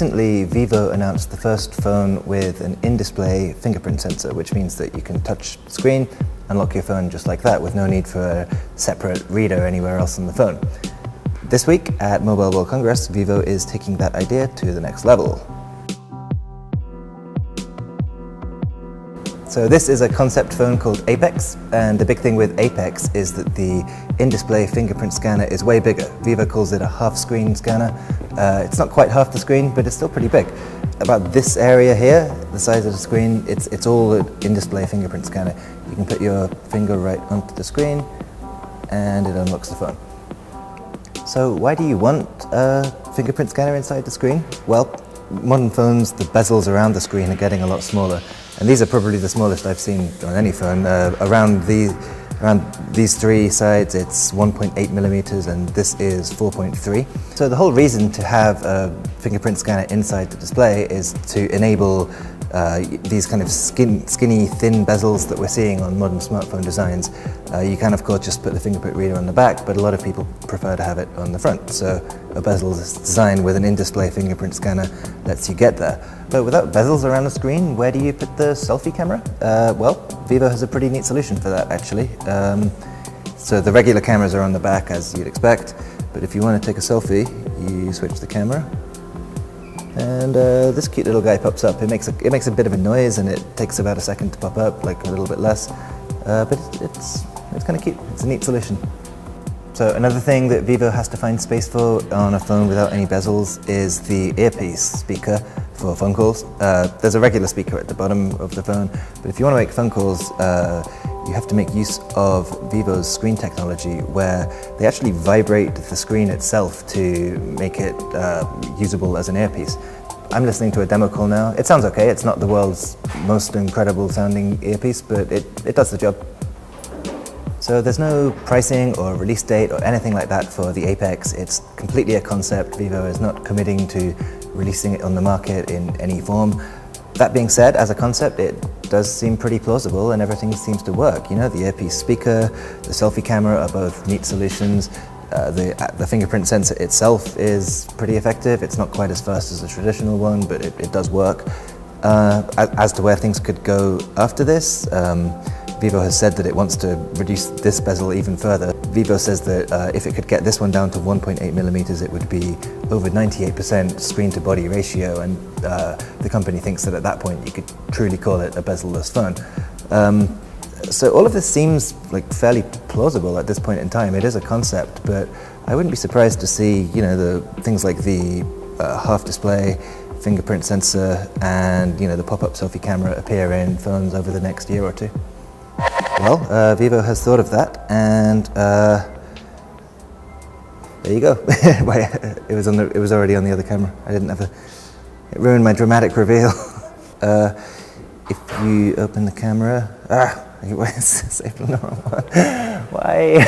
Recently, Vivo announced the first phone with an in-display fingerprint sensor, which means that you can touch the screen, unlock your phone just like that with no need for a separate reader anywhere else on the phone. This week at Mobile World Congress, Vivo is taking that idea to the next level. So this is a concept phone called Apex, and the big thing with Apex is that the in-display fingerprint scanner is way bigger. Vivo calls it a half-screen scanner. It's not quite half the screen, but it's still pretty big. About this area here, the size of the screen, it's all an in-display fingerprint scanner. You can put your finger right onto the screen, and it unlocks the phone. So why do you want a fingerprint scanner inside the screen? Well, modern phones, the bezels around the screen are getting a lot smaller. And these are probably the smallest I've seen on any phone. Around these three sides, it's 1.8 millimeters, and this is 4.3. So the whole reason to have a fingerprint scanner inside the display is to enable these kind of skinny, thin bezels that we're seeing on modern smartphone designs. You can, of course, just put the fingerprint reader on the back, but a lot of people prefer to have it on the front. So a bezel design with an in-display fingerprint scanner lets you get there. But without bezels around the screen, where do you put the selfie camera? Well, Vivo has a pretty neat solution for that, actually. So the regular cameras are on the back, as you'd expect, but if you want to take a selfie, you switch the camera, and this cute little guy pops up. It makes a bit of a noise, and it takes about a second to pop up, like a little bit less, but it's kind of cute. It's a neat solution. So another thing that Vivo has to find space for on a phone without any bezels is the earpiece speaker for phone calls. There's a regular speaker at the bottom of the phone, but if you want to make phone calls, you have to make use of Vivo's screen technology, where they actually vibrate the screen itself to make it usable as an earpiece. I'm listening to a demo call now. It sounds okay. It's not the world's most incredible sounding earpiece, but it does the job. So there's no pricing or release date or anything like that for the Apex. It's completely a concept. Vivo is not committing to releasing it on the market in any form. That being said, as a concept, it does seem pretty plausible and everything seems to work. You know, the earpiece speaker, the selfie camera are both neat solutions. The fingerprint sensor itself is pretty effective. It's not quite as fast as a traditional one, but it does work. As to where things could go after this, Vivo has said that it wants to reduce this bezel even further. Vivo says that if it could get this one down to 1.8 millimeters, it would be over 98% screen-to-body ratio, and the company thinks that at that point you could truly call it a bezel-less phone. So all of this seems like fairly plausible at this point in time. It is a concept, but I wouldn't be surprised to see, you know, the things like the half-display fingerprint sensor and, you know, the pop-up selfie camera appear in phones over the next year or two. Well, Vivo has thought of that, and there you go. It was already on the other camera. I didn't have it ruined my dramatic reveal. If you open the camera, wait, it's saved on the wrong one. Why?